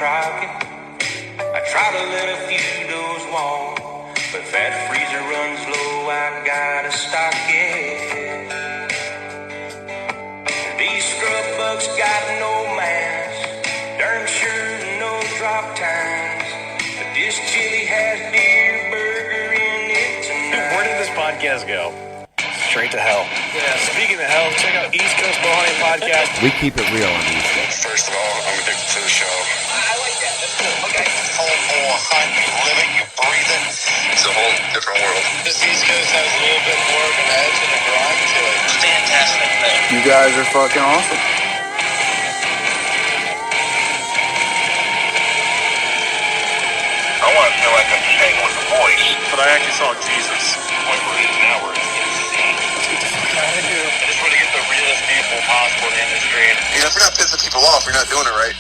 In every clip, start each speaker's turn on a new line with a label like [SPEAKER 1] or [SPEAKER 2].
[SPEAKER 1] rocking. I try to let a few doors walk, but if that freezer runs low, I gotta stock it. These scrub bucks got no mask, darn sure no drop times, but this chili has deer burger in it tonight.
[SPEAKER 2] Where did this podcast go? Straight to hell. Yeah, speaking of hell, check out East Coast Bowhunting Podcast.
[SPEAKER 3] We keep it real on the East Coast.
[SPEAKER 4] First of all, I'm addicted to the show.
[SPEAKER 5] I like that. That's cool. Okay.
[SPEAKER 4] Full hunt, you live it, you breathe it. It's a whole different world.
[SPEAKER 6] This East Coast has a little bit more of an edge and a grind to it.
[SPEAKER 5] It's fantastic.
[SPEAKER 3] You guys are fucking awesome.
[SPEAKER 4] I want to feel like I'm just hanging with the boys.
[SPEAKER 2] But I actually saw Jesus.
[SPEAKER 4] The point where it is now, where it's insane.
[SPEAKER 6] Let's get the fuck out of here. I just want to get the realest people possible in the industry.
[SPEAKER 4] You know, if we're not pissing people off, we're not doing it right.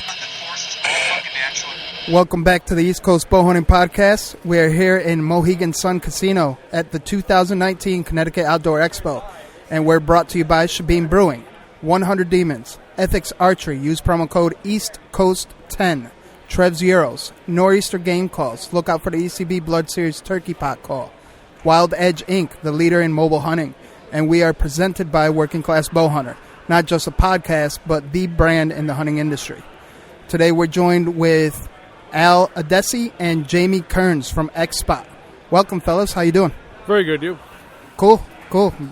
[SPEAKER 7] Welcome back to the East Coast Bowhunting Podcast. We are here in Mohegan Sun Casino at the 2019 Connecticut Outdoor Expo, and we're brought to you by Shabin Brewing, 100 Demons, Ethics Archery. Use promo code EastCoast10, Trev's Euros, Nor'easter Game Calls. Look out for the ECB Blood Series Turkey Pot Call. Wild Edge Inc., the leader in mobile hunting, and we are presented by Working Class Bowhunter, not just a podcast, but the brand in the hunting industry. Today we're joined with Addessi and Jaime Kearns from XSpot. Welcome, fellas. How you doing?
[SPEAKER 8] Very good, you?
[SPEAKER 7] Cool.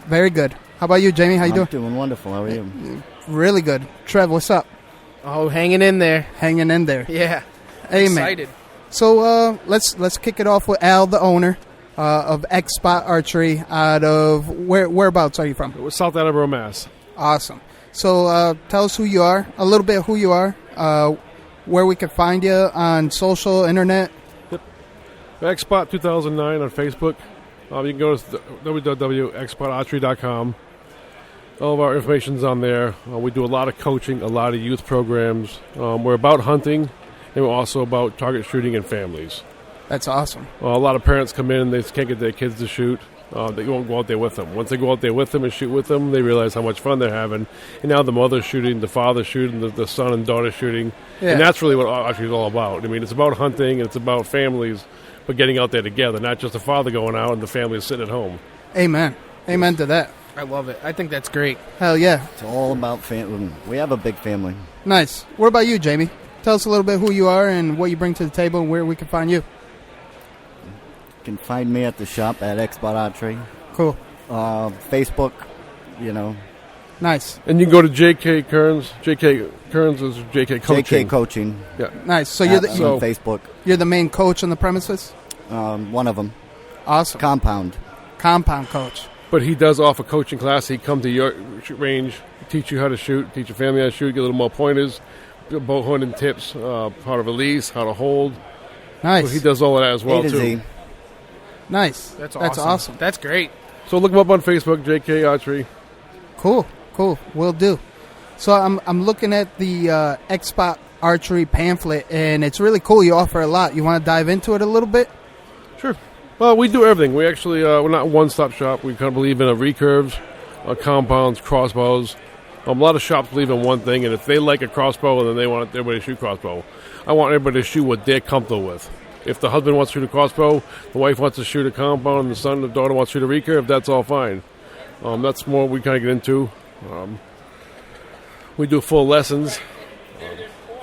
[SPEAKER 7] Very good. How about you, Jaime? How you doing?
[SPEAKER 3] I'm doing wonderful. How are you?
[SPEAKER 7] Really good. Trev, what's up?
[SPEAKER 9] Oh, hanging in there.
[SPEAKER 7] Hanging in there.
[SPEAKER 9] Yeah.
[SPEAKER 7] Amen.
[SPEAKER 9] Excited.
[SPEAKER 7] So let's kick it off with Al, the owner of XSpot Archery. Out of whereabouts are you from?
[SPEAKER 8] It was South Attleboro, Mass.
[SPEAKER 7] Awesome. So tell us who you are, a little bit who you are, where we can find you on social, internet.
[SPEAKER 8] Yep. XSpot 2009 on Facebook. You can go to www.xspotarchery.com. All of our information's on there. We do a lot of coaching, a lot of youth programs. We're about hunting, and we're also about target shooting and families.
[SPEAKER 7] That's awesome.
[SPEAKER 8] A lot of parents come in and they can't get their kids to shoot. They won't go out there with them. Once they go out there with them and shoot with them, they realize how much fun they're having. And now the mother's shooting, the father's shooting, the son and daughter shooting. Yeah. And that's really what archery is all about. I mean, it's about hunting, and it's about families, but getting out there together, not just the father going out and the family sitting at home.
[SPEAKER 7] Amen. Amen to that.
[SPEAKER 9] I love it. I think that's great.
[SPEAKER 7] Hell yeah.
[SPEAKER 3] It's all about family. We have a big family.
[SPEAKER 7] Nice. What about you, Jaime? Tell us a little bit who you are and what you bring to the table and where we can find you.
[SPEAKER 3] You can find me at the shop at XSpot Archery.
[SPEAKER 7] Cool.
[SPEAKER 3] Facebook, you know.
[SPEAKER 7] Nice.
[SPEAKER 8] And you can go to JK Kearns. JK Kearns is JK Coaching.
[SPEAKER 3] JK Coaching.
[SPEAKER 8] Yeah.
[SPEAKER 7] Nice. So
[SPEAKER 3] you're on Facebook.
[SPEAKER 7] You're the main coach on the premises?
[SPEAKER 3] One of them.
[SPEAKER 7] Awesome.
[SPEAKER 3] Compound
[SPEAKER 7] coach.
[SPEAKER 8] But he does offer coaching class. He come to your range, teach you how to shoot, teach your family how to shoot, get a little more pointers, bow hunting tips, how to release, how to hold.
[SPEAKER 7] Nice.
[SPEAKER 8] So he does all of that as well, too.
[SPEAKER 3] Z.
[SPEAKER 7] Nice.
[SPEAKER 9] That's awesome. That's great.
[SPEAKER 8] So look him up on Facebook, JK Archery.
[SPEAKER 7] Cool. Will do. So I'm looking at the XSpot Archery pamphlet, and it's really cool. You offer a lot. You want to dive into it a little bit?
[SPEAKER 8] Sure. Well, we do everything. We actually, we're not a one-stop shop. We kind of believe in recurves, compounds, crossbows. A lot of shops believe in one thing, and if they like a crossbow, then they want everybody to shoot crossbow. I want everybody to shoot what they're comfortable with. If the husband wants to shoot a crossbow, the wife wants to shoot a compound, and the son or daughter wants to shoot a recurve, that's all fine. That's more we kind of get into. We do full lessons,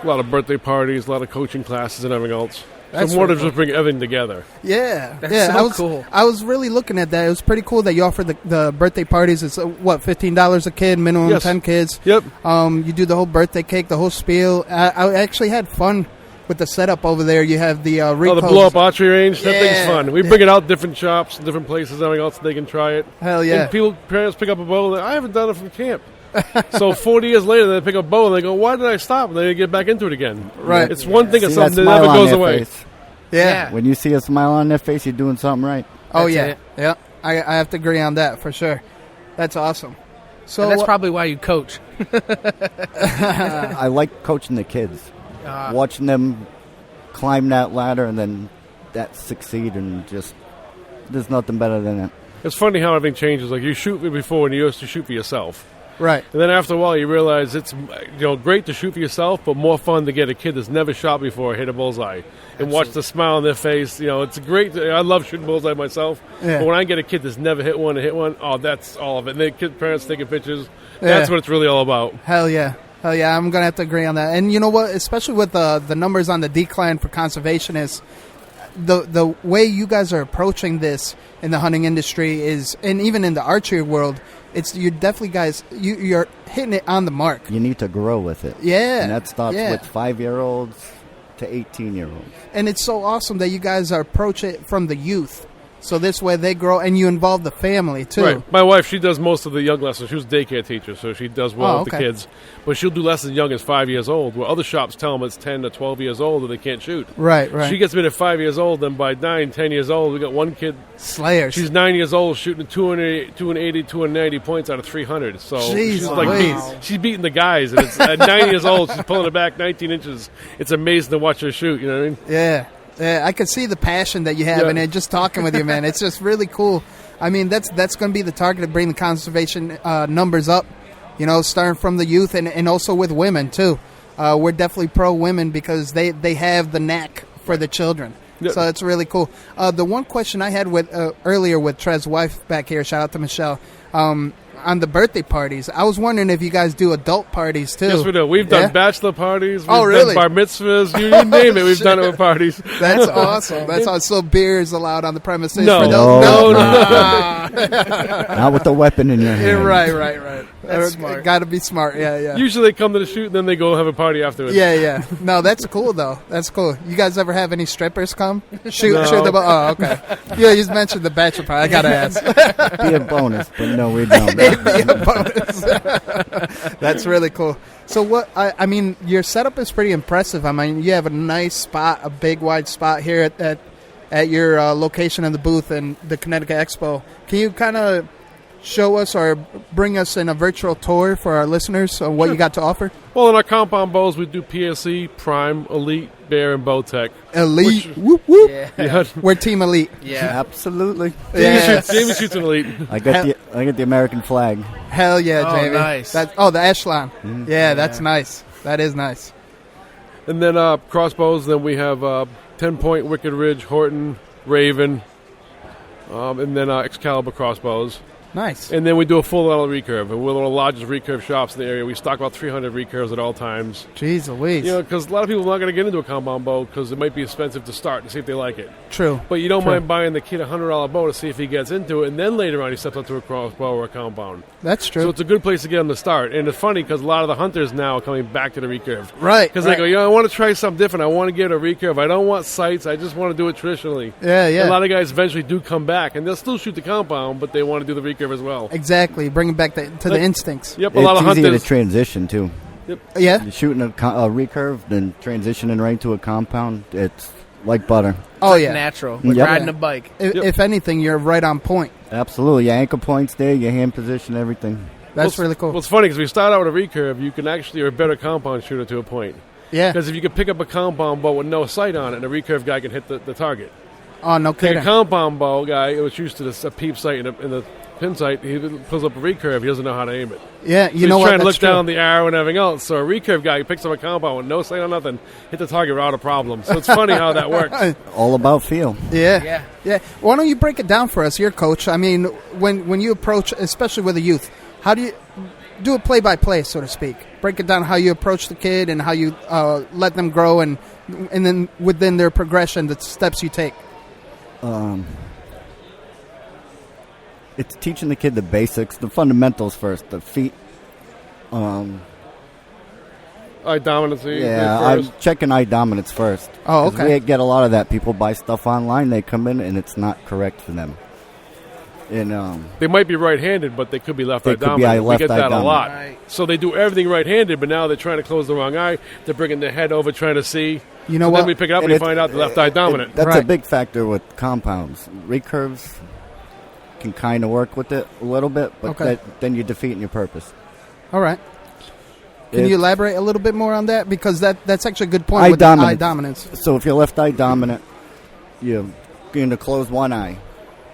[SPEAKER 8] a lot of birthday parties, a lot of coaching classes and everything else.
[SPEAKER 7] That's
[SPEAKER 8] so more to
[SPEAKER 7] cool.
[SPEAKER 8] just bring everything together.
[SPEAKER 7] Yeah.
[SPEAKER 9] That's so cool.
[SPEAKER 7] I was really looking at that. It was pretty cool that you offer the birthday parties. It's, $15 a kid, minimum
[SPEAKER 8] Yes.
[SPEAKER 7] 10 kids.
[SPEAKER 8] Yep.
[SPEAKER 7] You do the whole birthday cake, the whole spiel. I actually had fun with the setup over there. You have the
[SPEAKER 8] the blow-up archery range. That thing's
[SPEAKER 7] Yeah.
[SPEAKER 8] fun. We bring it out different shops, different places, and everything else, so they can try it.
[SPEAKER 7] Hell yeah.
[SPEAKER 8] And parents pick up a bow, and I haven't done it from camp. So 40 years later, they pick up a bow, and they go, why did I stop? And they get back into it again.
[SPEAKER 7] Right.
[SPEAKER 8] It's one thing, it's
[SPEAKER 3] See that
[SPEAKER 8] something that
[SPEAKER 3] smile
[SPEAKER 8] never
[SPEAKER 3] on
[SPEAKER 8] goes
[SPEAKER 3] their
[SPEAKER 8] away.
[SPEAKER 3] face.
[SPEAKER 7] Yeah.
[SPEAKER 3] When you see a smile on their face, you're doing something right.
[SPEAKER 7] Oh,
[SPEAKER 9] That's
[SPEAKER 7] yeah.
[SPEAKER 9] it.
[SPEAKER 7] Yeah. I have to agree on that for sure. That's awesome. So
[SPEAKER 9] And that's probably why you coach.
[SPEAKER 3] I like coaching the kids. Watching them climb that ladder and then that succeed, and just there's nothing better than it.
[SPEAKER 8] It's funny how everything changes. Like, you shoot before, and you used to shoot for yourself.
[SPEAKER 7] Right.
[SPEAKER 8] And then after a while, you realize it's great to shoot for yourself, but more fun to get a kid that's never shot before hit a bullseye and watch the smile on their face. It's great. I love shooting bullseye myself.
[SPEAKER 7] Yeah.
[SPEAKER 8] But when I get a kid that's never hit one and hit one, that's all of it. And the kid parents taking pictures. That's what it's really all about.
[SPEAKER 7] Hell yeah. I'm going to have to agree on that. And you know what? Especially with the numbers on the decline for conservationists, the way you guys are approaching this in the hunting industry is, and even in the archery world, you're definitely guys, you're hitting it on the mark.
[SPEAKER 3] You need to grow with it.
[SPEAKER 7] Yeah.
[SPEAKER 3] And that starts with 5-year-olds to 18-year-olds.
[SPEAKER 7] And it's so awesome that you guys approach it from the youth. So this way they grow, and you involve the family, too.
[SPEAKER 8] Right. My wife, she does most of the young lessons. She was a daycare teacher, so she does well with the kids. But she'll do lessons young as 5 years old, where other shops tell them it's 10 to 12 years old that they can't shoot.
[SPEAKER 7] Right.
[SPEAKER 8] She gets me at 5 years old, then by 9, 10 years old, we got one kid.
[SPEAKER 7] Slayers.
[SPEAKER 8] She's 9 years old, shooting 280, 290 points out of 300. So she's she's beating the guys. And it's, at 9 years old, she's pulling it back 19 inches. It's amazing to watch her shoot, you know what I mean?
[SPEAKER 7] Yeah. Yeah, I could see the passion that you have in it just talking with you, man. It's just really cool. I mean, that's going to be the target to bring the conservation numbers up, starting from the youth and also with women, too. We're definitely pro-women because they have the knack for the children. Yep. So it's really cool. The one question I had with earlier with Trez's wife back here, shout out to Michelle, on the birthday parties, I was wondering if you guys do adult parties, too.
[SPEAKER 8] Yes, we do. We've done bachelor parties. We've
[SPEAKER 7] really?
[SPEAKER 8] done bar mitzvahs. You name it. We've done it with parties.
[SPEAKER 7] That's awesome. That's awesome. So beer is allowed on the premises?
[SPEAKER 8] No.
[SPEAKER 7] For those?
[SPEAKER 8] No.
[SPEAKER 3] Not with the weapon in your hand.
[SPEAKER 7] Right.
[SPEAKER 9] That's smart.
[SPEAKER 7] Got to be smart. Yeah.
[SPEAKER 8] Usually they come to the shoot and then they go have a party afterwards.
[SPEAKER 7] Yeah. No, that's cool, though. That's cool. You guys ever have any strippers come? Shoot
[SPEAKER 8] No.
[SPEAKER 7] the oh, okay. Yeah, you just mentioned the bachelor party. I got to ask.
[SPEAKER 3] Be a bonus, but no, we don't.
[SPEAKER 7] Be a bonus. That's really cool. So what, I mean, your setup is pretty impressive. I mean, you have a nice spot, a big, wide spot here at your location in the booth in the Connecticut Expo. Can you kind of show us or bring us in a virtual tour for our listeners on what you got to offer?
[SPEAKER 8] Well, in our compound bows, we do PSE, Prime, Elite, Bear, and Bowtech.
[SPEAKER 7] Elite. Whoop, whoop.
[SPEAKER 8] Yeah.
[SPEAKER 7] We're Team Elite.
[SPEAKER 9] Yeah.
[SPEAKER 3] Absolutely.
[SPEAKER 8] Jamie shoots an Elite.
[SPEAKER 3] I get the American flag.
[SPEAKER 7] Hell yeah,
[SPEAKER 9] Oh,
[SPEAKER 7] Jamie.
[SPEAKER 9] nice.
[SPEAKER 7] The Echelon. Yeah, that's nice. That is nice.
[SPEAKER 8] And then crossbows, then we have 10-point Wicked Ridge, Horton, Raven, and then Excalibur crossbows.
[SPEAKER 7] Nice.
[SPEAKER 8] And then we do a full level recurve. And we're one of the largest recurve shops in the area. We stock about 300 recurves at all times.
[SPEAKER 7] Jeez Louise.
[SPEAKER 8] Because a lot of people are not going to get into a compound bow because it might be expensive to start to see if they like it.
[SPEAKER 7] True.
[SPEAKER 8] But you don't
[SPEAKER 7] True.
[SPEAKER 8] mind buying the kid a $100 bow to see if he gets into it, and then later on he steps onto a crossbow or a compound.
[SPEAKER 7] That's true.
[SPEAKER 8] So it's a good place to get him to start. And it's funny because a lot of the hunters now are coming back to the recurve.
[SPEAKER 7] Right.
[SPEAKER 8] Because they go, I want to try something different. I want to get a recurve. I don't want sights. I just want to do it traditionally.
[SPEAKER 7] Yeah.
[SPEAKER 8] And a lot of guys eventually do come back, and they'll still shoot the compound, but they want to do the recurve as well.
[SPEAKER 7] Exactly. Bring it back to the instincts.
[SPEAKER 8] Yep,
[SPEAKER 3] It's
[SPEAKER 8] a lot of
[SPEAKER 3] easier
[SPEAKER 8] hunters.
[SPEAKER 3] to transition, too.
[SPEAKER 8] Yep.
[SPEAKER 7] Yeah.
[SPEAKER 3] You're shooting a recurve, then transitioning right to a compound, it's like butter.
[SPEAKER 7] Oh, yeah.
[SPEAKER 9] Natural. Like
[SPEAKER 3] Yep.
[SPEAKER 9] riding a bike.
[SPEAKER 7] If anything, you're right on point.
[SPEAKER 3] Absolutely. Your ankle points there, your hand position, everything.
[SPEAKER 7] That's really cool.
[SPEAKER 8] Well, it's funny because we start out with a recurve, you can actually are a better compound shooter to a point.
[SPEAKER 7] Yeah.
[SPEAKER 8] Because if you can pick up a compound bow with no sight on it, and a recurve guy can hit the target.
[SPEAKER 7] Oh, no
[SPEAKER 8] Take
[SPEAKER 7] kidding.
[SPEAKER 8] a compound bow guy who's used to a peep sight and the pin sight, he pulls up a recurve, he doesn't know how to aim it.
[SPEAKER 7] Yeah,
[SPEAKER 8] He's
[SPEAKER 7] what?
[SPEAKER 8] trying to
[SPEAKER 7] That's
[SPEAKER 8] look
[SPEAKER 7] true.
[SPEAKER 8] down the arrow and everything else. So a recurve guy who picks up a compound with no sight on nothing, hit the target without a problem. So it's funny how that works.
[SPEAKER 3] All about feel.
[SPEAKER 7] Yeah. Why don't you break it down for us? You're a coach. I mean, when you approach, especially with the youth, how do you do a play-by-play, so to speak? Break it down how you approach the kid and how you let them grow and then within their progression, the steps you take.
[SPEAKER 3] It's teaching the kid the basics, the fundamentals first, the feet.
[SPEAKER 8] Eye dominancy.
[SPEAKER 3] Yeah,
[SPEAKER 8] first.
[SPEAKER 3] I'm checking eye dominance first.
[SPEAKER 7] Oh,
[SPEAKER 3] 'Cause
[SPEAKER 7] okay.
[SPEAKER 3] We get a lot of that. People buy stuff online, they come in, and it's not correct for them. And
[SPEAKER 8] They might be right-handed, but they could be left-eye
[SPEAKER 3] They could be
[SPEAKER 8] dominant. We
[SPEAKER 3] left
[SPEAKER 8] get
[SPEAKER 3] eye
[SPEAKER 8] that a
[SPEAKER 3] dominant.
[SPEAKER 8] lot.
[SPEAKER 9] Right.
[SPEAKER 8] So they do everything right-handed, but now they're trying to close the wrong eye. They're bringing their head over trying to see.
[SPEAKER 7] You know
[SPEAKER 8] so
[SPEAKER 7] what?
[SPEAKER 8] Then we pick it up and we
[SPEAKER 3] it's-
[SPEAKER 8] find out the left-eye dominant.
[SPEAKER 3] that's a
[SPEAKER 7] Right.
[SPEAKER 3] big factor with compounds. Recurves can kind of work with it a little bit, but
[SPEAKER 7] Okay.
[SPEAKER 3] then you're defeating your purpose.
[SPEAKER 7] All right. Can you elaborate a little bit more on that? Because that's actually a good point
[SPEAKER 3] Eye
[SPEAKER 7] with
[SPEAKER 3] dominance.
[SPEAKER 7] the eye dominance.
[SPEAKER 3] So if you're left eye dominant, you're going to close one eye.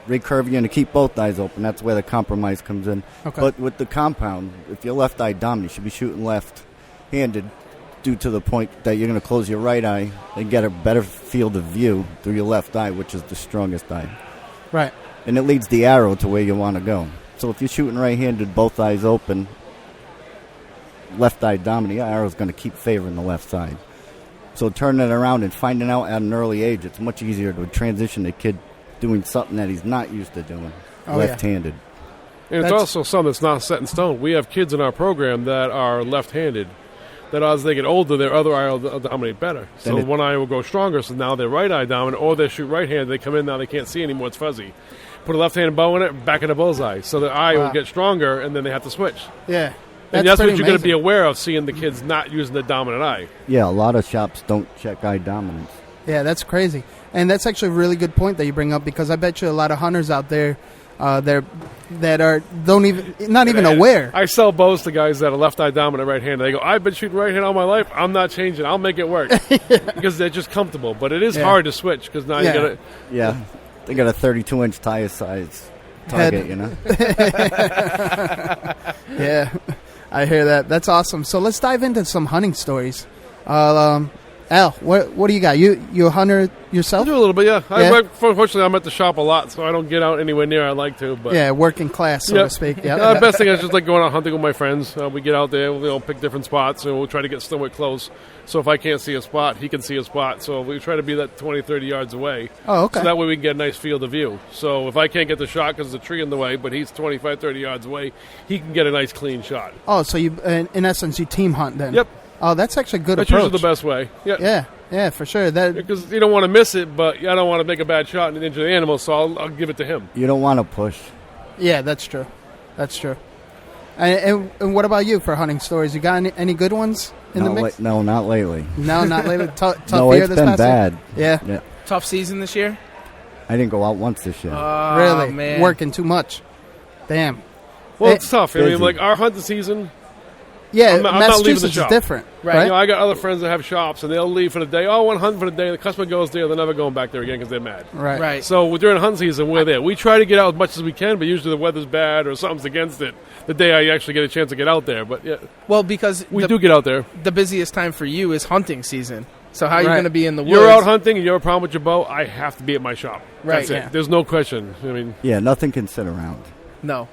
[SPEAKER 3] recurve, you're going to keep both eyes open. That's where the compromise comes in.
[SPEAKER 7] Okay.
[SPEAKER 3] But with the compound, if you're left eye dominant, you should be shooting left-handed due to the point that you're going to close your right eye and get a better field of view through your left eye, which is the strongest eye.
[SPEAKER 7] Right.
[SPEAKER 3] And it leads the arrow to where you want to go. So if you're shooting right-handed, both eyes open, left eye dominant, your arrow's going to keep favoring the left side. So turning it around and finding out at an early age, it's much easier to transition a kid doing something that he's not used to doing, left-handed.
[SPEAKER 8] And it's also something that's not set in stone. We have kids in our program that are left-handed, that as they get older, their other eye will dominate better. So one eye will go stronger, so now their right eye dominant, or they shoot right-handed, they come in, now they can't see anymore, it's fuzzy. Put a left-handed bow in it, back in the bullseye. So the eye will get stronger, and then they have to switch.
[SPEAKER 7] Yeah.
[SPEAKER 8] And that's what you're going to be aware of, seeing the kids not using the dominant eye.
[SPEAKER 3] Yeah, a lot of shops don't check eye dominance.
[SPEAKER 7] Yeah, that's crazy. And that's actually a really good point that you bring up, because I bet you a lot of hunters out there that are not even aware.
[SPEAKER 8] I sell bows to guys that are left eye dominant right handed. They go, I've been shooting right hand all my life. I'm not changing. I'll make it work. Because they're just comfortable. But it is hard to switch, because now you got to.
[SPEAKER 3] Yeah, they got a 32-inch tire size target, you know?
[SPEAKER 7] Yeah, I hear that. That's awesome. So let's dive into some hunting stories. Al, what do you got? You a hunter yourself?
[SPEAKER 8] I do a little bit, yeah. Unfortunately, I'm at the shop a lot, so I don't get out anywhere near I like to. But
[SPEAKER 7] yeah, working class, so to speak. Yep.
[SPEAKER 8] The best thing is just like going out hunting with my friends. We get out there, we'll pick different spots, and we'll try to get somewhat close. So if I can't see a spot, he can see a spot. So we try to be that 20, 30 yards away.
[SPEAKER 7] Oh, okay.
[SPEAKER 8] So that way we can get a nice field of view. So if I can't get the shot because there's a tree in the way, but he's 25, 30 yards away, he can get a nice clean shot.
[SPEAKER 7] Oh, so you, in essence, you team hunt then?
[SPEAKER 8] Yep.
[SPEAKER 7] Oh, that's actually a good
[SPEAKER 8] That's
[SPEAKER 7] approach.
[SPEAKER 8] usually the best way.
[SPEAKER 7] Yeah, for sure.
[SPEAKER 8] Because you don't want to miss it, but I don't want to make a bad shot and injure the animal, so I'll give it to him.
[SPEAKER 3] You don't want to push.
[SPEAKER 7] Yeah, that's true. That's true. And what about you for hunting stories? You got any good ones in the mix?
[SPEAKER 3] No, not lately.
[SPEAKER 7] No, not lately. Tough
[SPEAKER 3] no,
[SPEAKER 7] year
[SPEAKER 3] it's
[SPEAKER 7] this
[SPEAKER 3] been
[SPEAKER 7] past
[SPEAKER 3] bad.
[SPEAKER 7] Year? Yeah.
[SPEAKER 9] Tough season this year?
[SPEAKER 3] I didn't go out once this year.
[SPEAKER 7] Really?
[SPEAKER 9] Man.
[SPEAKER 7] Working too much. Damn.
[SPEAKER 8] Well, it's tough. I
[SPEAKER 3] busy.
[SPEAKER 8] mean, like our hunting season.
[SPEAKER 7] Yeah,
[SPEAKER 8] I'm not leaving the
[SPEAKER 7] Massachusetts
[SPEAKER 8] shop.
[SPEAKER 7] is different,
[SPEAKER 8] Right.
[SPEAKER 7] right?
[SPEAKER 8] You know, I got other friends that have shops, and they'll leave for the day. Oh, I want to hunt for the day. The customer goes there. They're never going back there again because they're mad.
[SPEAKER 7] Right.
[SPEAKER 8] So during hunt season, we're there. We try to get out as much as we can, but usually the weather's bad or something's against it the day I actually get a chance to get out there. But yeah,
[SPEAKER 9] Well, because
[SPEAKER 8] we do get out there.
[SPEAKER 9] the busiest time for you is hunting season. So how are you
[SPEAKER 7] Right.
[SPEAKER 9] going to be in the woods?
[SPEAKER 8] You're out hunting and you have a problem with your bow, I have to be at my shop.
[SPEAKER 9] Right,
[SPEAKER 8] That's
[SPEAKER 9] yeah.
[SPEAKER 8] it. There's no question. I mean,
[SPEAKER 3] Yeah, nothing can sit around.
[SPEAKER 9] No.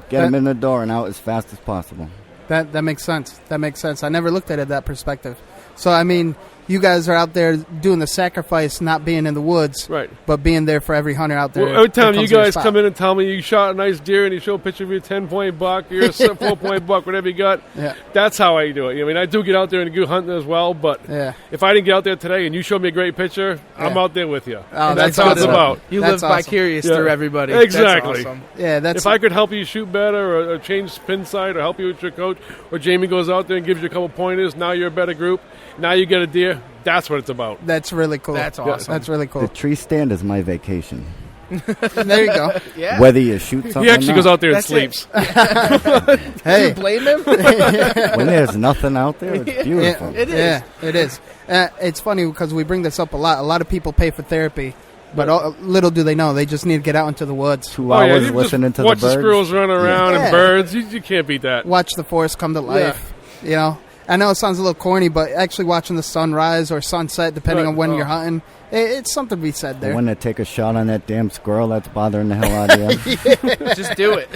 [SPEAKER 3] Get them in the door and out as fast as possible.
[SPEAKER 7] That makes sense. That makes sense. I never looked at it that perspective. So, I mean, you guys are out there doing the sacrifice, not being in the woods,
[SPEAKER 8] right.
[SPEAKER 7] but being there for every hunter out there.
[SPEAKER 8] Well, every time
[SPEAKER 7] that
[SPEAKER 8] you
[SPEAKER 7] comes to your
[SPEAKER 8] guys
[SPEAKER 7] spot.
[SPEAKER 8] come in and tell me you shot a nice deer and you show a picture of your 10-point buck or your 4-point buck, whatever you got, that's how I do it. I mean, I do get out there and go hunting as well, but if I didn't get out there today and you showed me a great picture, I'm out there with you.
[SPEAKER 7] Oh,
[SPEAKER 8] that's how it's about.
[SPEAKER 9] You
[SPEAKER 7] That's
[SPEAKER 9] live
[SPEAKER 7] awesome.
[SPEAKER 9] vicarious through everybody.
[SPEAKER 8] Exactly.
[SPEAKER 9] That's awesome.
[SPEAKER 7] Yeah, that's.
[SPEAKER 8] If I could help you shoot better or change spin sight or help you with your coach, or Jaime goes out there and gives you a couple pointers, now you're a better group, now you get a deer, that's what it's about.
[SPEAKER 7] That's really cool.
[SPEAKER 9] That's awesome.
[SPEAKER 7] That's really
[SPEAKER 3] The
[SPEAKER 7] cool.
[SPEAKER 3] tree stand is my vacation.
[SPEAKER 7] There you go.
[SPEAKER 9] Yeah.
[SPEAKER 3] Whether you shoot something
[SPEAKER 8] He actually
[SPEAKER 3] or
[SPEAKER 8] goes
[SPEAKER 3] not.
[SPEAKER 8] out there and
[SPEAKER 9] That's it.
[SPEAKER 8] sleeps.
[SPEAKER 7] Hey,
[SPEAKER 9] You blame him?
[SPEAKER 3] When there's nothing out there, it's beautiful.
[SPEAKER 9] It is.
[SPEAKER 7] yeah, it is. It's funny because we bring this up a lot. A lot of people pay for therapy, but little do they know they just need to get out into the woods,
[SPEAKER 3] 2 hours listening to the
[SPEAKER 8] watch
[SPEAKER 3] birds.
[SPEAKER 8] the squirrels run around
[SPEAKER 7] Yeah.
[SPEAKER 8] and birds. You can't beat that.
[SPEAKER 7] watch the forest come to life. You know, I know it sounds a little corny, but actually watching the sunrise or sunset, depending
[SPEAKER 8] Right.
[SPEAKER 7] on when you're hunting, it's something to be said there.
[SPEAKER 3] When they take a shot on that damn squirrel, that's bothering the hell out of you.
[SPEAKER 9] Just do it.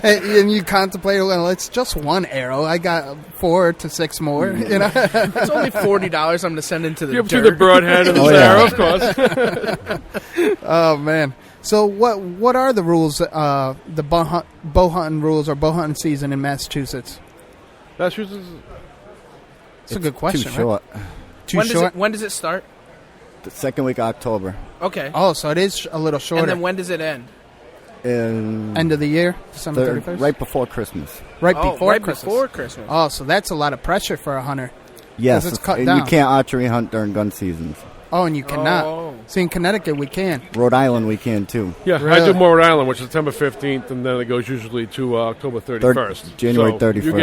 [SPEAKER 7] And you contemplate, well, it's just one arrow. I got 4 to 6 more. You know,
[SPEAKER 9] It's only $40 I'm going to send into the
[SPEAKER 8] Give to
[SPEAKER 9] dirt.
[SPEAKER 8] the broadhead and the
[SPEAKER 3] Oh, yeah.
[SPEAKER 8] arrow, of course.
[SPEAKER 7] oh man. So what are the rules? The bow hunting rules or bow hunting season in Massachusetts?
[SPEAKER 8] Massachusetts.
[SPEAKER 7] It's a good question.
[SPEAKER 3] Too
[SPEAKER 7] right?
[SPEAKER 3] short.
[SPEAKER 7] Too
[SPEAKER 9] when
[SPEAKER 7] short.
[SPEAKER 9] When does it start?
[SPEAKER 3] The second week of October.
[SPEAKER 9] Okay.
[SPEAKER 7] Oh, so it is a little shorter.
[SPEAKER 9] And then when does it end?
[SPEAKER 7] End of the year, December 31st?
[SPEAKER 3] Right before Christmas.
[SPEAKER 7] Right
[SPEAKER 9] Oh,
[SPEAKER 7] before
[SPEAKER 9] right
[SPEAKER 7] Christmas.
[SPEAKER 9] before Christmas.
[SPEAKER 7] Oh, so that's a lot of pressure for a hunter.
[SPEAKER 3] Yes,
[SPEAKER 7] it's cut
[SPEAKER 3] and
[SPEAKER 7] down.
[SPEAKER 3] you can't archery hunt during gun seasons.
[SPEAKER 7] Oh, and you cannot.
[SPEAKER 9] Oh.
[SPEAKER 7] See, in Connecticut, we can.
[SPEAKER 3] Rhode Island, we can too.
[SPEAKER 8] Yeah, I
[SPEAKER 7] Really?
[SPEAKER 8] do more Rhode Island, which is September 15th, and then it goes usually to October 31st.
[SPEAKER 3] January
[SPEAKER 8] So
[SPEAKER 3] 31st.
[SPEAKER 8] You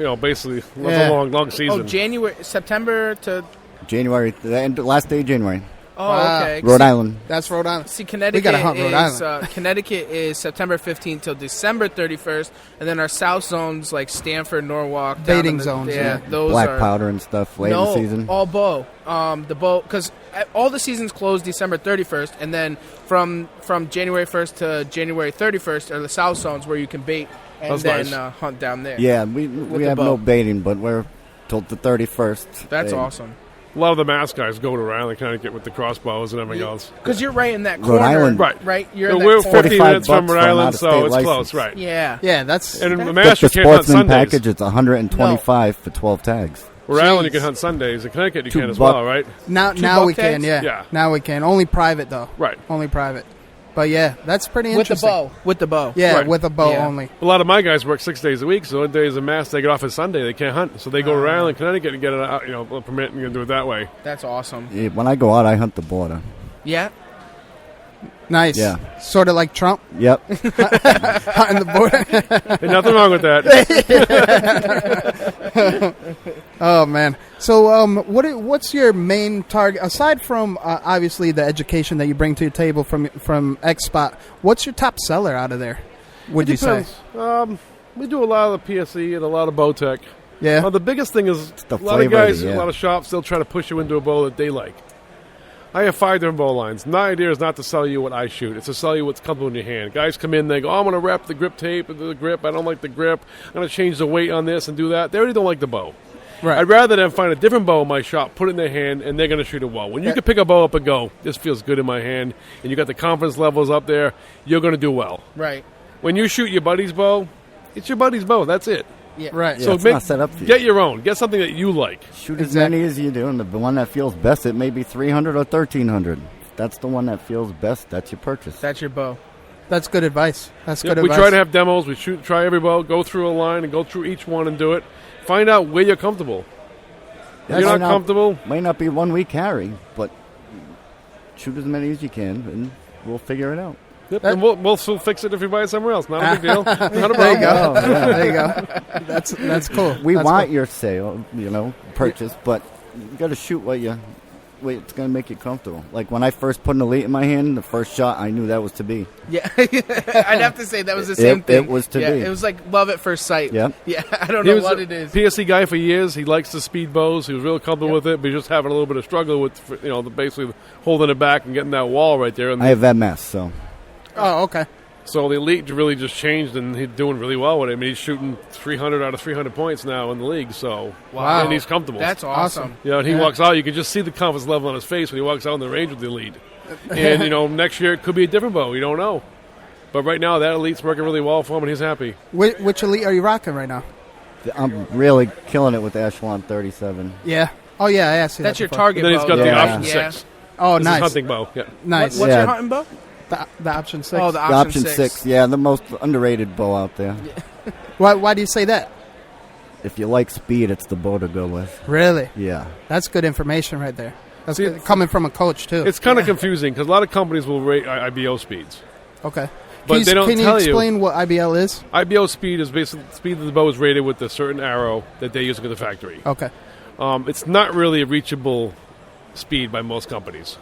[SPEAKER 8] get, basically, that's
[SPEAKER 7] Yeah.
[SPEAKER 8] a long season.
[SPEAKER 9] Oh, September to...
[SPEAKER 3] January, last day of January.
[SPEAKER 9] Oh,
[SPEAKER 7] Wow.
[SPEAKER 9] okay.
[SPEAKER 3] Rhode Island.
[SPEAKER 7] That's Rhode Island.
[SPEAKER 9] See, Connecticut
[SPEAKER 7] We gotta hunt Rhode
[SPEAKER 9] is
[SPEAKER 7] Island.
[SPEAKER 9] Connecticut is September 15th till December 31st, and then our south zones like Stanford, Norwalk, down
[SPEAKER 7] Baiting
[SPEAKER 9] in the-
[SPEAKER 7] zones,
[SPEAKER 9] Yeah,
[SPEAKER 7] yeah.
[SPEAKER 9] those
[SPEAKER 3] Black
[SPEAKER 9] are
[SPEAKER 3] powder and stuff late in the season.
[SPEAKER 9] all bow. The bow because all the seasons close December 31st, and then from January 1st to January 31st are the south zones where you can bait and
[SPEAKER 8] That's
[SPEAKER 9] then
[SPEAKER 8] nice.
[SPEAKER 9] hunt down there.
[SPEAKER 3] Yeah, we
[SPEAKER 9] the
[SPEAKER 3] have
[SPEAKER 9] bow.
[SPEAKER 3] no baiting, but we're till the 31st.
[SPEAKER 9] That's
[SPEAKER 3] They-
[SPEAKER 9] awesome.
[SPEAKER 8] A lot of the mass guys go to Rhode Island, Connecticut with the crossbows and everything else.
[SPEAKER 9] Because you're right in that
[SPEAKER 3] Rhode
[SPEAKER 9] corner,
[SPEAKER 3] Island.
[SPEAKER 9] Right, you're
[SPEAKER 8] So
[SPEAKER 9] in
[SPEAKER 8] we're
[SPEAKER 9] that corner.
[SPEAKER 8] 50 minutes from
[SPEAKER 3] $45
[SPEAKER 8] Rhode
[SPEAKER 3] for an
[SPEAKER 8] Island, so
[SPEAKER 3] out-of-state
[SPEAKER 8] it's
[SPEAKER 3] license.
[SPEAKER 8] close, right?
[SPEAKER 9] Yeah,
[SPEAKER 7] Yeah, that's
[SPEAKER 8] And in the
[SPEAKER 3] Get
[SPEAKER 8] mass,
[SPEAKER 3] the
[SPEAKER 8] you can't hunt
[SPEAKER 3] sportsman
[SPEAKER 8] Sundays.
[SPEAKER 3] package. It's $125 for 12 tags.
[SPEAKER 8] Rhode Island, you
[SPEAKER 9] Jeez.
[SPEAKER 8] can hunt Sundays. In Connecticut, you
[SPEAKER 3] $2
[SPEAKER 8] can as well, right?
[SPEAKER 7] now
[SPEAKER 9] buck
[SPEAKER 7] we can.
[SPEAKER 9] tags?
[SPEAKER 7] Yeah.
[SPEAKER 8] Yeah.
[SPEAKER 7] Now we can. Only private though.
[SPEAKER 8] Right.
[SPEAKER 7] Only private. But yeah, that's pretty
[SPEAKER 9] with the
[SPEAKER 7] interesting.
[SPEAKER 9] bow. With the bow.
[SPEAKER 7] Yeah,
[SPEAKER 8] Right.
[SPEAKER 7] with a bow
[SPEAKER 9] Yeah.
[SPEAKER 7] only.
[SPEAKER 8] A lot of my guys work 6 days a week, so the days of mass they get off as Sunday. They can't hunt, so they go to Rhode Island, Connecticut, and get a permit and do it that way.
[SPEAKER 9] That's awesome.
[SPEAKER 3] Yeah, when I go out, I hunt the border.
[SPEAKER 9] Yeah.
[SPEAKER 7] Nice.
[SPEAKER 3] Yeah.
[SPEAKER 7] Sort of like Trump
[SPEAKER 3] Yep.
[SPEAKER 7] hunting the border.
[SPEAKER 8] Ain't nothing wrong with that.
[SPEAKER 7] Oh man. So what's your main target aside from obviously the education that you bring to your table from XSpot? What's your top seller out of there? Would you say?
[SPEAKER 8] Depends. We do a lot of the PSE and a lot of bow tech.
[SPEAKER 7] Yeah.
[SPEAKER 8] The biggest thing is
[SPEAKER 3] the
[SPEAKER 8] a lot of
[SPEAKER 3] flavor of
[SPEAKER 8] guys,
[SPEAKER 3] it, yeah.
[SPEAKER 8] a lot of shops, they'll try to push you into a bow that they like. I have 5 different bow lines. My idea is not to sell you what I shoot. It's to sell you what's comfortable in your hand. Guys come in, they go, I'm going to wrap the grip tape into the grip. I don't like the grip. I'm going to change the weight on this and do that. They already don't like the bow.
[SPEAKER 7] Right.
[SPEAKER 8] I'd rather them find a different bow in my shop, put it in their hand, and they're going to shoot it well. When you can pick a bow up and go, this feels good in my hand, and you got the confidence levels up there, you're going to do well.
[SPEAKER 9] Right.
[SPEAKER 8] When you shoot your buddy's bow, it's your buddy's bow. That's it.
[SPEAKER 9] Yeah.
[SPEAKER 7] Right.
[SPEAKER 3] Yeah, it's not set up for you.
[SPEAKER 8] Get your own. Get something that you like.
[SPEAKER 3] Shoot as many as you do, and the one that feels best, it may be 300 or 1,300. If that's the one that feels best, that's your purchase.
[SPEAKER 9] That's your bow.
[SPEAKER 7] That's good advice. That's good
[SPEAKER 8] We
[SPEAKER 7] advice.
[SPEAKER 8] try to have demos. We try every bow, go through a line, and go through each one and do it. Find out where you're comfortable. If you're not comfortable,
[SPEAKER 3] Might not be one we carry, but shoot as many as you can, and we'll figure it out.
[SPEAKER 8] yep, and we'll still fix it if you buy it somewhere else. Not a big deal. Not a
[SPEAKER 7] There you
[SPEAKER 8] problem.
[SPEAKER 7] go.
[SPEAKER 3] Oh, yeah.
[SPEAKER 7] There you go. That's cool.
[SPEAKER 3] We
[SPEAKER 7] That's
[SPEAKER 3] want
[SPEAKER 7] cool.
[SPEAKER 3] your sale, purchase, but you got to shoot what it's going to make you comfortable. Like when I first put an elite in my hand, the first shot, I knew that was to be.
[SPEAKER 9] Yeah. I'd have to say that was the same
[SPEAKER 3] It
[SPEAKER 9] thing.
[SPEAKER 3] was to
[SPEAKER 9] yeah,
[SPEAKER 3] be.
[SPEAKER 9] It was like love at first sight.
[SPEAKER 3] Yep.
[SPEAKER 9] Yeah. I don't
[SPEAKER 8] He
[SPEAKER 9] know
[SPEAKER 8] was
[SPEAKER 9] what
[SPEAKER 8] a
[SPEAKER 9] it is.
[SPEAKER 8] PSC guy for years. He likes the speed bows. He was real comfortable with it, but he's just having a little bit of struggle with, basically holding it back and getting that wall right there. And
[SPEAKER 3] I have MS, so
[SPEAKER 7] Oh, okay.
[SPEAKER 8] so the elite really just changed, and he's doing really well with it. I mean, he's shooting 300 out of 300 points now in the league. So
[SPEAKER 9] Wow.
[SPEAKER 8] and he's comfortable.
[SPEAKER 9] That's awesome.
[SPEAKER 8] And he walks out. You can just see the confidence level on his face when he walks out in the range with the elite. And next year it could be a different bow. You don't know. But right now that elite's working really well for him, and he's happy.
[SPEAKER 7] Which elite are you rocking right now?
[SPEAKER 3] I'm really killing it with the Echelon 37.
[SPEAKER 7] Yeah. Oh yeah, I asked you
[SPEAKER 9] That's
[SPEAKER 7] that
[SPEAKER 9] your
[SPEAKER 7] before.
[SPEAKER 9] target
[SPEAKER 8] And then he's
[SPEAKER 9] bow.
[SPEAKER 8] got the
[SPEAKER 3] Yeah.
[SPEAKER 8] option
[SPEAKER 9] Yeah.
[SPEAKER 8] 6.
[SPEAKER 7] Oh,
[SPEAKER 8] This is
[SPEAKER 7] nice.
[SPEAKER 8] hunting bow. Yeah.
[SPEAKER 7] Nice.
[SPEAKER 9] What's
[SPEAKER 3] Yeah.
[SPEAKER 9] your hunting bow?
[SPEAKER 7] The option 6.
[SPEAKER 9] Oh, the
[SPEAKER 3] The
[SPEAKER 9] option,
[SPEAKER 3] option
[SPEAKER 9] 6.
[SPEAKER 3] 6, yeah, the most underrated bow out there.
[SPEAKER 7] Why do you say that?
[SPEAKER 3] If you like speed, it's the bow to go with.
[SPEAKER 7] Really?
[SPEAKER 3] Yeah.
[SPEAKER 7] That's good information right there. That's
[SPEAKER 8] See,
[SPEAKER 7] good. Coming from a coach too.
[SPEAKER 8] It's kind of confusing because a lot of companies will rate IBO speeds.
[SPEAKER 7] Okay.
[SPEAKER 8] But they don't
[SPEAKER 7] can
[SPEAKER 8] tell
[SPEAKER 7] you
[SPEAKER 8] you.
[SPEAKER 7] explain what IBL is?
[SPEAKER 8] IBO speed is basically the speed that the bow is rated with a certain arrow that they use at the factory.
[SPEAKER 7] Okay.
[SPEAKER 8] It's not really a reachable speed by most companies.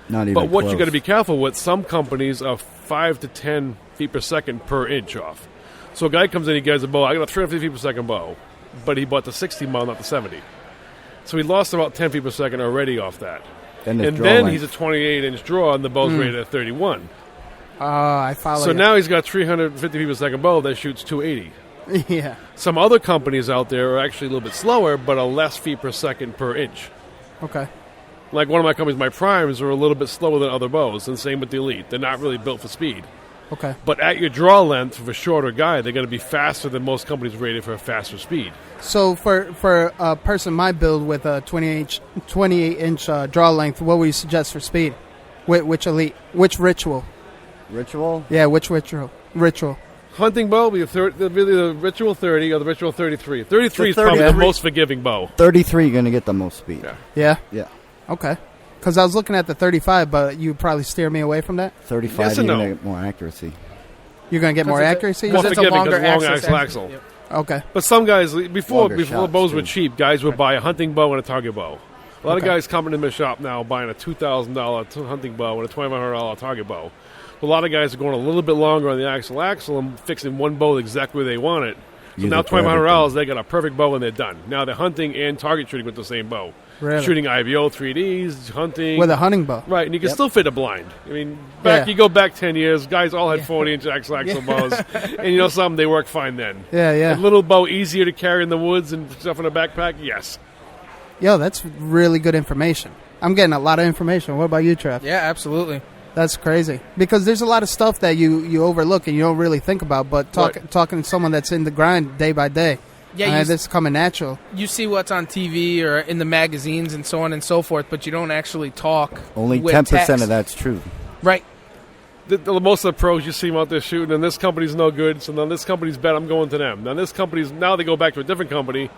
[SPEAKER 3] Not even
[SPEAKER 8] But what
[SPEAKER 3] close.
[SPEAKER 8] you got to be careful with, some companies are 5 to 10 feet per second per inch off. So a guy comes in, he gets a bow. I got a 350 feet per second bow, but he bought the 60 mile, not the 70. So he lost about 10 feet per second already off that.
[SPEAKER 3] Then the
[SPEAKER 8] And
[SPEAKER 3] draw
[SPEAKER 8] then
[SPEAKER 3] length.
[SPEAKER 8] he's a 28-inch draw, and the bow's rated at 31.
[SPEAKER 7] I follow.
[SPEAKER 8] So
[SPEAKER 7] you.
[SPEAKER 8] now he's got 350 feet per second bow that shoots 280.
[SPEAKER 7] yeah.
[SPEAKER 8] Some other companies out there are actually a little bit slower, but are less feet per second per inch.
[SPEAKER 7] Okay.
[SPEAKER 8] Like one of my companies, my primes, are a little bit slower than other bows, and same with the elite. They're not really built for speed.
[SPEAKER 7] Okay.
[SPEAKER 8] But at your draw length for a shorter guy, they're going to be faster than most companies rated for a faster speed.
[SPEAKER 7] So for a person my build with a 28-inch draw length, what would you suggest for speed? Which elite? Which ritual?
[SPEAKER 3] Ritual?
[SPEAKER 7] Yeah, which ritual? Ritual.
[SPEAKER 8] Hunting bow will be really the Ritual 30 or the Ritual 33. 33 is probably the
[SPEAKER 3] 33.
[SPEAKER 8] most forgiving bow.
[SPEAKER 3] 33, you're going to get the most speed.
[SPEAKER 8] Yeah.
[SPEAKER 7] Yeah.
[SPEAKER 3] Yeah.
[SPEAKER 7] Okay. Because I was looking at the 35, but you probably steer me away from that.
[SPEAKER 3] 35,
[SPEAKER 8] Yes and
[SPEAKER 3] you're
[SPEAKER 8] no.
[SPEAKER 3] going to get more accuracy.
[SPEAKER 7] You're going to get more accuracy.
[SPEAKER 8] More
[SPEAKER 9] Because it's a
[SPEAKER 8] forgiving
[SPEAKER 9] longer
[SPEAKER 8] because long
[SPEAKER 9] axis
[SPEAKER 8] axle.
[SPEAKER 9] Yep.
[SPEAKER 7] Okay.
[SPEAKER 8] But some guys, before
[SPEAKER 3] Longer
[SPEAKER 8] the
[SPEAKER 3] shots,
[SPEAKER 8] bows were
[SPEAKER 3] too.
[SPEAKER 8] cheap, guys would buy a hunting bow and a target bow. A lot of guys coming in the shop now buying a $2,000 hunting bow and a $2,500 target bow. A lot of guys are going a little bit longer on the axle and fixing one bow exactly where they want it. So now $2,500, they got a perfect bow and they're done. Now they're hunting and target shooting with the same bow.
[SPEAKER 7] Really?
[SPEAKER 8] Shooting IBO 3Ds, hunting.
[SPEAKER 7] With a hunting bow.
[SPEAKER 8] Right, and you can still fit a blind. I mean, you go back 10 years, guys all had 40-inch axle bows. And you know something, they work fine then.
[SPEAKER 7] Yeah.
[SPEAKER 8] A little bow easier to carry in the woods and stuff in a backpack, yes.
[SPEAKER 7] Yo, that's really good information. I'm getting a lot of information. What about you, Trev?
[SPEAKER 9] Yeah, absolutely.
[SPEAKER 7] That's crazy. Because there's a lot of stuff that you overlook and you don't really think about, but talking to someone that's in the grind day by day, that's coming natural.
[SPEAKER 9] You see what's on TV or in the magazines and so on and so forth, but you don't actually talk.
[SPEAKER 3] Only
[SPEAKER 9] with
[SPEAKER 3] 10%
[SPEAKER 9] text.
[SPEAKER 3] of that's true.
[SPEAKER 9] Right.
[SPEAKER 8] Most of the pros, you see them out there shooting, and this company's no good, so now this company's bad, I'm going to them. Now they go back to a different company,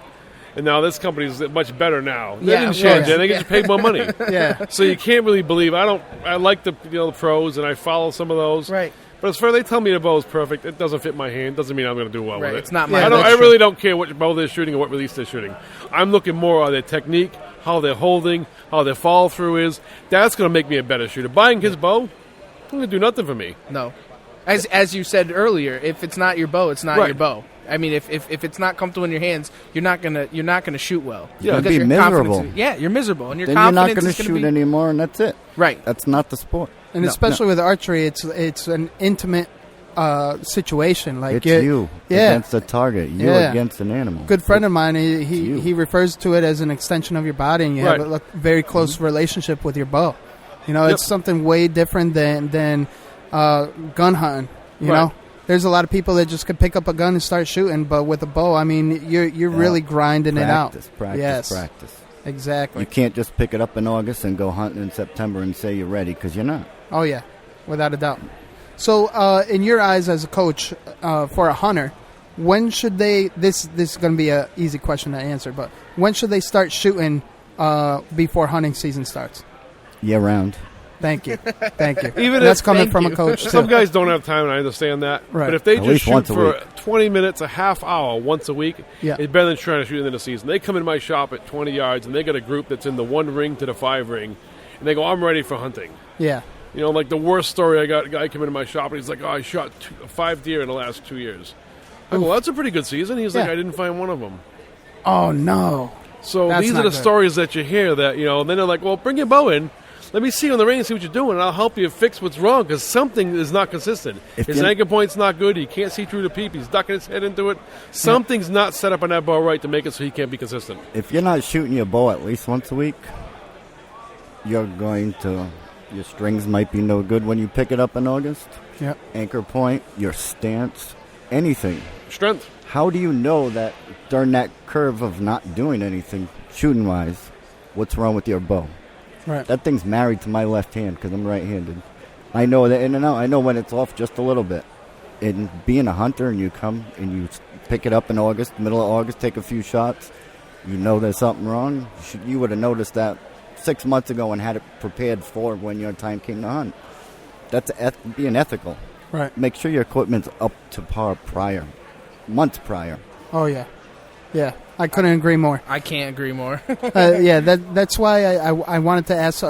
[SPEAKER 8] and now this company's much better now. They didn't change it. They get you paid more money.
[SPEAKER 7] Yeah.
[SPEAKER 8] So you can't really believe. I like the pros, and I follow some of those.
[SPEAKER 9] Right.
[SPEAKER 8] But as far as they tell me the bow is perfect, it doesn't fit my hand. Doesn't mean I'm going to do well with it.
[SPEAKER 9] It's not my.
[SPEAKER 8] I really don't care what bow they're shooting or what release they're shooting. I'm looking more on their technique, how they're holding, how their follow through is. That's going to make me a better shooter. Buying his bow, it's going to do nothing for me.
[SPEAKER 9] No. As you said earlier, if it's not your bow, it's not your bow. I mean, if it's not comfortable in your hands, you're not gonna shoot well.
[SPEAKER 3] You're gonna be miserable.
[SPEAKER 9] You're miserable, and your
[SPEAKER 3] then
[SPEAKER 9] confidence
[SPEAKER 3] you're not
[SPEAKER 9] is
[SPEAKER 3] gonna
[SPEAKER 9] going
[SPEAKER 3] shoot anymore, and that's it.
[SPEAKER 9] Right.
[SPEAKER 3] That's not the sport.
[SPEAKER 7] And especially with archery, it's an intimate situation. Like
[SPEAKER 3] it's you against a target, you against an animal.
[SPEAKER 7] Good friend of mine, he refers to it as an extension of your body, and you have a very close relationship with your bow. You know, it's something way different than gun hunting. You know, there's a lot of people that just could pick up a gun and start shooting, but with a bow, I mean, you're really grinding it out.
[SPEAKER 3] Practice.
[SPEAKER 7] Exactly.
[SPEAKER 3] You can't just pick it up in August and go hunting in September and say you're ready, because you're not.
[SPEAKER 7] Oh yeah, without a doubt. So, in your eyes as a coach for a hunter, when should they? This is going to be an easy question to answer, but when should they start shooting before hunting season starts?
[SPEAKER 3] Year round.
[SPEAKER 7] Thank you.
[SPEAKER 8] Even
[SPEAKER 7] that's coming from a coach too.
[SPEAKER 8] Some guys don't have time, and I understand that.
[SPEAKER 7] Right.
[SPEAKER 8] But if they
[SPEAKER 3] At
[SPEAKER 8] just shoot for
[SPEAKER 3] week.
[SPEAKER 8] 20 minutes, a half hour once a week, it's better than trying to shoot in the season. They come in my shop at 20 yards, and they got a group that's in the 1 ring to the 5 ring, and they go, "I'm ready for hunting."
[SPEAKER 7] Yeah.
[SPEAKER 8] You know, like the worst story I got, a guy came into my shop, and he's like, "Oh, I shot 5 deer in the last 2 years." I go, "Well, that's a pretty good season." He's like, "I didn't find one of them."
[SPEAKER 7] Oh, no.
[SPEAKER 8] So these are the stories that you hear that, you know, and then they're like, "Well, bring your bow in. Let me see you on the range and see what you're doing, and I'll help you fix what's wrong, because something is not consistent. His anchor point's not good. He can't see through the peep. He's ducking his head into it. Something's not set up on that bow right to make it so he can't be consistent."
[SPEAKER 3] If you're not shooting your bow at least once a week, you're going to... Your strings might be no good when you pick it up in August.
[SPEAKER 7] Yep.
[SPEAKER 3] Anchor point, your stance, anything.
[SPEAKER 8] Strength.
[SPEAKER 3] How do you know that during that curve of not doing anything, shooting-wise, what's wrong with your bow?
[SPEAKER 7] Right.
[SPEAKER 3] That thing's married to my left hand because I'm right-handed. I know that in and out. I know when it's off just a little bit. And being a hunter and you come and you pick it up in August, middle of August, take a few shots, you know there's something wrong. You would have noticed that 6 months ago and had it prepared for when your time came to hunt. That's being ethical.
[SPEAKER 7] Right.
[SPEAKER 3] Make sure your equipment's up to par months prior.
[SPEAKER 7] Oh, yeah. Yeah, I couldn't agree more.
[SPEAKER 9] I can't agree more.
[SPEAKER 7] That's why I wanted to ask.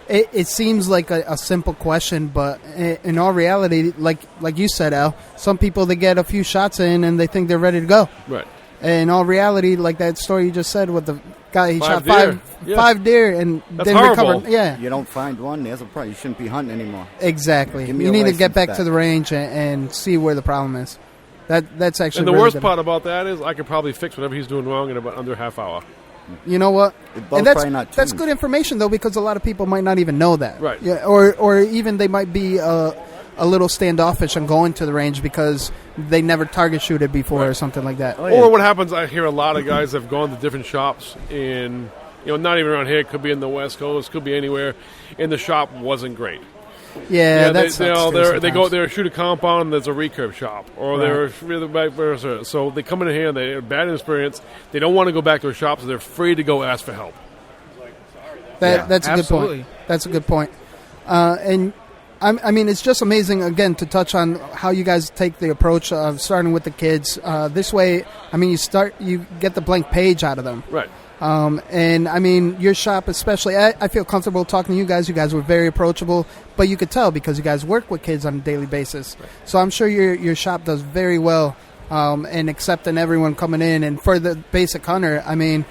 [SPEAKER 7] It seems like a simple question, but in all reality, like you said, Al, some people, they get a few shots in and they think they're ready to go.
[SPEAKER 8] Right.
[SPEAKER 7] In all reality, like that story you just said with the guy, he shot
[SPEAKER 8] deer.
[SPEAKER 7] five deer and
[SPEAKER 8] That's
[SPEAKER 7] didn't
[SPEAKER 8] horrible.
[SPEAKER 7] recover. Yeah,
[SPEAKER 3] You don't find one, there's a problem. You shouldn't be hunting anymore.
[SPEAKER 7] exactly.
[SPEAKER 3] Give me
[SPEAKER 7] You
[SPEAKER 3] a
[SPEAKER 7] need to get
[SPEAKER 3] license
[SPEAKER 7] back
[SPEAKER 3] back.
[SPEAKER 7] to the range and see where the problem is. That's actually
[SPEAKER 8] And the
[SPEAKER 7] really
[SPEAKER 8] worst
[SPEAKER 7] good.
[SPEAKER 8] part about that is I could probably fix whatever he's doing wrong in about under a half hour.
[SPEAKER 7] You know what?
[SPEAKER 3] both
[SPEAKER 7] And that's
[SPEAKER 3] probably not
[SPEAKER 7] that's
[SPEAKER 3] tuned.
[SPEAKER 7] good information though, because a lot of people might not even know that.
[SPEAKER 8] Right.
[SPEAKER 7] Yeah. Or even they might be a little standoffish on going to the range because they never target shooted before or something like that.
[SPEAKER 8] Or what happens, I hear a lot of guys have gone to different shops in, not even around here. It could be in the West Coast, could be anywhere, and the shop wasn't great.
[SPEAKER 7] Yeah,
[SPEAKER 8] they
[SPEAKER 7] that's
[SPEAKER 8] they go there, shoot a compound, and there's a recurve shop, or they're really vice versa. So they come in here, they have bad experience. They don't want to go back to a shop, so they're afraid to go ask for help.
[SPEAKER 7] That's a
[SPEAKER 9] absolutely.
[SPEAKER 7] good point. That's a good point. And I mean, it's just amazing, again, to touch on how you guys take the approach of starting with the kids. This way, I mean, you get the blank page out of them.
[SPEAKER 8] Right.
[SPEAKER 7] And, I mean, your shop especially, I feel comfortable talking to you guys. You guys were very approachable, but you could tell because you guys work with kids on a daily basis. Right. So I'm sure your shop does very well in accepting everyone coming in. And for the basic hunter, I mean,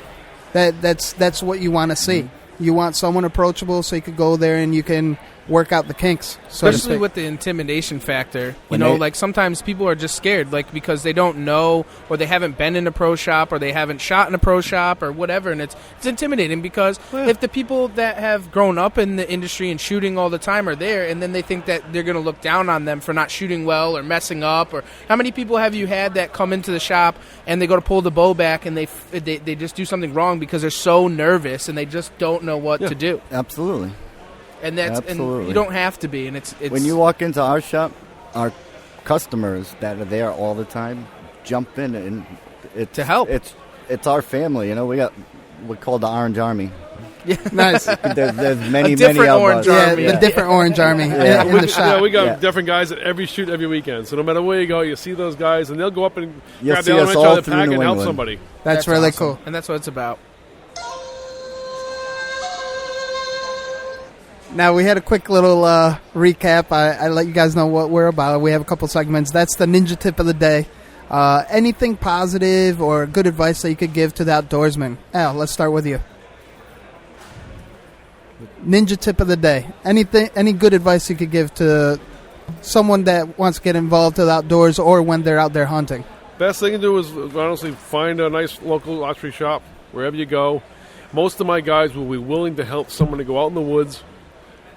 [SPEAKER 7] that's what you want to see. Mm-hmm. You want someone approachable so you could go there and you can work out the kinks.
[SPEAKER 9] Especially with the intimidation factor. You know, like sometimes people are just scared, like because they don't know or they haven't been in a pro shop or they haven't shot in a pro shop or whatever. And it's intimidating because if the people that have grown up in the industry and shooting all the time are there and then they think that they're going to look down on them for not shooting well or messing up, or how many people have you had that come into the shop and they go to pull the bow back and they just do something wrong because they're so nervous and they just don't know what to do.
[SPEAKER 3] Absolutely.
[SPEAKER 9] And and you don't have to be. And it's
[SPEAKER 3] when you walk into our shop, our customers that are there all the time jump in and
[SPEAKER 9] to help.
[SPEAKER 3] It's our family. You know, we're called the Orange Army.
[SPEAKER 7] Yeah, nice.
[SPEAKER 3] There's many
[SPEAKER 9] Orange Army.
[SPEAKER 7] The different Orange Army in the shop.
[SPEAKER 8] Yeah, we got different guys at every shoot every weekend. So no matter where you go, you see those guys, and they'll go up and grab the element out of the pack and help somebody.
[SPEAKER 7] That's really
[SPEAKER 9] awesome.
[SPEAKER 7] Cool.
[SPEAKER 9] And that's what it's about.
[SPEAKER 7] Now, we had a quick little recap. I let you guys know what we're about. We have a couple segments. That's the Ninja Tip of the Day. Anything positive or good advice that you could give to the outdoorsman? Al, let's start with you. Ninja Tip of the Day. Any good advice you could give to someone that wants to get involved to the outdoors or when they're out there hunting?
[SPEAKER 8] Best thing to do is honestly find a nice local archery shop wherever you go. Most of my guys will be willing to help someone to go out in the woods,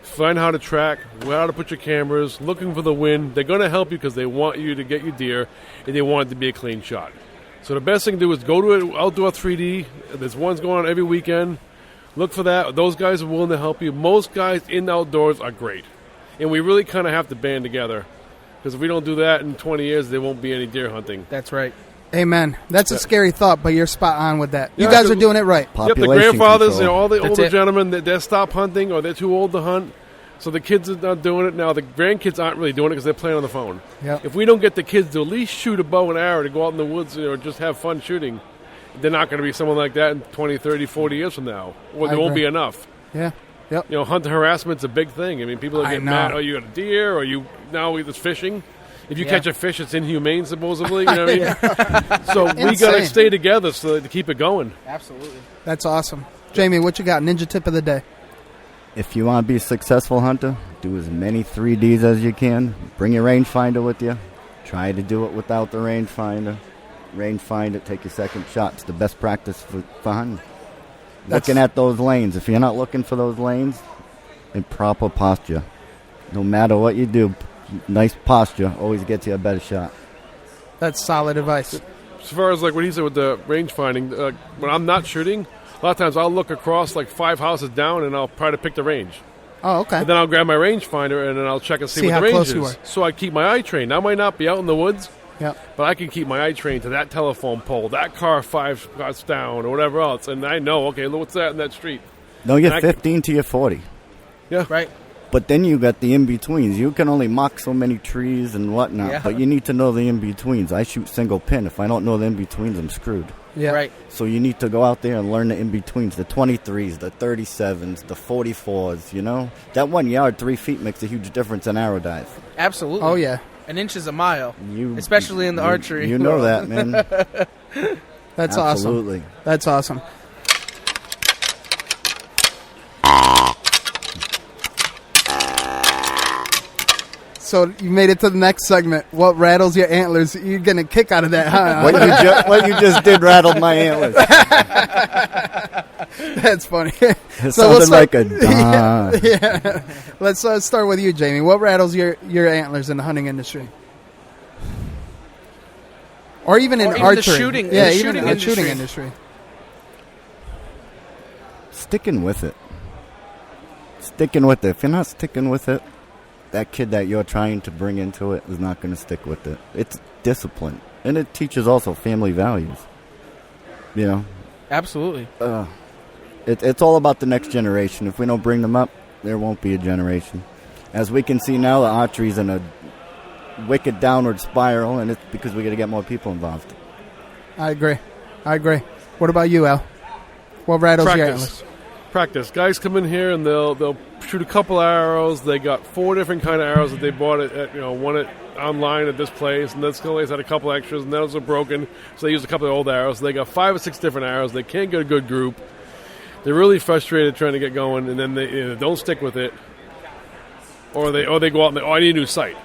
[SPEAKER 8] find how to track, how to put your cameras, looking for the wind. They're going to help you because they want you to get your deer, and they want it to be a clean shot. So the best thing to do is go to an outdoor 3D. There's ones going on every weekend. Look for that. Those guys are willing to help you. Most guys in the outdoors are great. And we really kind of have to band together because if we don't do that in 20 years, there won't be any deer hunting.
[SPEAKER 9] That's right.
[SPEAKER 7] Amen. That's a scary thought, but you're spot on with that. You guys are doing it right.
[SPEAKER 8] Yep, the grandfathers, all the older gentlemen, they're stop hunting or they're too old to hunt. So the kids are not doing it now. The grandkids aren't really doing it because they're playing on the phone.
[SPEAKER 7] Yep.
[SPEAKER 8] If we don't get the kids to at least shoot a bow and arrow to go out in the woods or just have fun shooting, they're not going to be someone like that in 20, 30, 40 years from now. Or there won't be enough.
[SPEAKER 7] Yeah. Yep.
[SPEAKER 8] You know, hunter harassment's a big thing. I mean, people are getting mad. Oh, you got a deer, or now it's fishing. If you catch a fish, it's inhumane, supposedly. You know what I mean? So we got to stay together to keep it going.
[SPEAKER 9] Absolutely.
[SPEAKER 7] That's awesome. Jamie, what you got? Ninja tip of the day.
[SPEAKER 3] If you want to be a successful hunter, do as many 3Ds as you can. Bring your rangefinder with you. Try to do it without the rangefinder. Rangefinder, take your second shot. It's the best practice for hunting. Looking at those lanes. If you're not looking for those lanes, in proper posture. No matter what you do, nice posture always gets you a better shot.
[SPEAKER 7] That's solid advice.
[SPEAKER 8] As far as like what he said with the range finding, when I'm not shooting, a lot of times I'll look across like 5 houses down and I'll try to pick the range.
[SPEAKER 7] Oh, okay.
[SPEAKER 8] And then I'll grab my rangefinder and then I'll check and see what the range is. So I keep my eye trained. I might not be out in the woods, but I can keep my eye trained to that telephone pole, that car 5 spots down, or whatever else. And I know, okay, look what's that in that street.
[SPEAKER 3] Don't get 15 to your 40.
[SPEAKER 8] Yeah.
[SPEAKER 9] Right.
[SPEAKER 3] But then you got the in-betweens. You can only mock so many trees and whatnot, but you need to know the in-betweens. I shoot single pin. If I don't know the in-betweens, I'm screwed.
[SPEAKER 7] Yeah.
[SPEAKER 9] Right.
[SPEAKER 3] So you need to go out there and learn the in-betweens, the 23s, the 37s, the 44s, you know? That 1 yard, 3 feet makes a huge difference in arrow dive.
[SPEAKER 9] Absolutely.
[SPEAKER 7] Oh, yeah.
[SPEAKER 9] An inch is a mile, especially in the archery.
[SPEAKER 3] You know that, man.
[SPEAKER 7] That's
[SPEAKER 3] Absolutely.
[SPEAKER 7] awesome. That's awesome. So you made it to the next segment. What rattles your antlers? You're getting a kick out of that, huh?
[SPEAKER 3] What you just did rattled my antlers.
[SPEAKER 7] That's funny.
[SPEAKER 3] It sounded like a dime.
[SPEAKER 7] Yeah. Let's start with you, Jamie. What rattles your antlers in the hunting industry? Or even in archery.
[SPEAKER 9] The shooting,
[SPEAKER 7] yeah,
[SPEAKER 9] the
[SPEAKER 7] even
[SPEAKER 9] shooting
[SPEAKER 7] in the
[SPEAKER 9] industry.
[SPEAKER 7] shooting industry.
[SPEAKER 3] Sticking with it. Sticking with it. If you're not sticking with it, that kid that you're trying to bring into it is not going to stick with it. It's discipline. And it teaches also family values. You know?
[SPEAKER 9] Absolutely.
[SPEAKER 3] It's all about the next generation. If we don't bring them up, there won't be a generation. As we can see now, the archery's in a wicked downward spiral, and it's because we got to get more people involved.
[SPEAKER 7] I agree. What about you, Al? What rattles your antlers?
[SPEAKER 8] Practice. Guys come in here and they'll shoot a couple arrows. They got 4 different kind of arrows that they bought one online at this place, and this place had a couple extras, and those are broken, so they use a couple of old arrows. They got 5 or 6 different arrows. They can't get a good group. They're really frustrated trying to get going, and then they don't stick with it, or they go out and I need a new sight.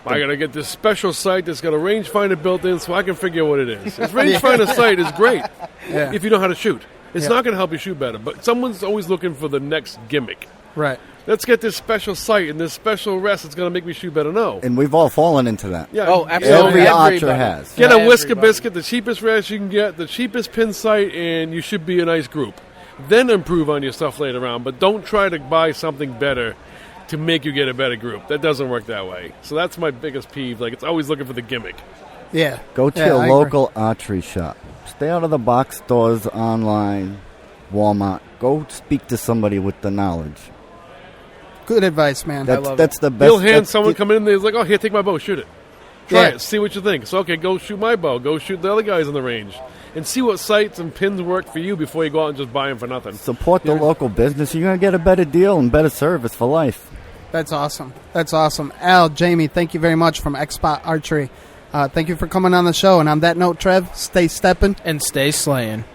[SPEAKER 8] I got to get this special sight that's got a rangefinder built in so I can figure out what it is. This rangefinder sight is great if you know how to shoot. It's not going to help you shoot better, but someone's always looking for the next gimmick.
[SPEAKER 7] Right.
[SPEAKER 8] Let's get this special sight and this special rest that's going to make me shoot better. No.
[SPEAKER 3] And we've all fallen into that.
[SPEAKER 8] Yeah.
[SPEAKER 9] Oh, absolutely.
[SPEAKER 3] Every archer has.
[SPEAKER 8] Get a Whisker Biscuit, the cheapest rest you can get, the cheapest pin sight, and you should be a nice group. Then improve on your stuff later on, but don't try to buy something better to make you get a better group. That doesn't work that way. So that's my biggest peeve. Like, it's always looking for the gimmick.
[SPEAKER 7] Yeah.
[SPEAKER 3] Go to your local archery shop. Stay out of the box stores, online, Walmart. Go speak to somebody with the knowledge.
[SPEAKER 7] Good advice, man.
[SPEAKER 3] That's the best.
[SPEAKER 8] You'll hand someone come in and they're like, oh, here, take my bow, shoot it. Try
[SPEAKER 7] Yeah.
[SPEAKER 8] it, see what you think. So, okay, go shoot my bow. Go shoot the other guys in the range. And see what sights and pins work for you before you go out and just buy them for nothing.
[SPEAKER 3] Support the local business. You're going to get a better deal and better service for life.
[SPEAKER 7] That's awesome. That's awesome. Al, Jamie, thank you very much from XSpot Archery. Thank you for coming on the show. And on that note, Trev, stay stepping.
[SPEAKER 9] And stay slaying.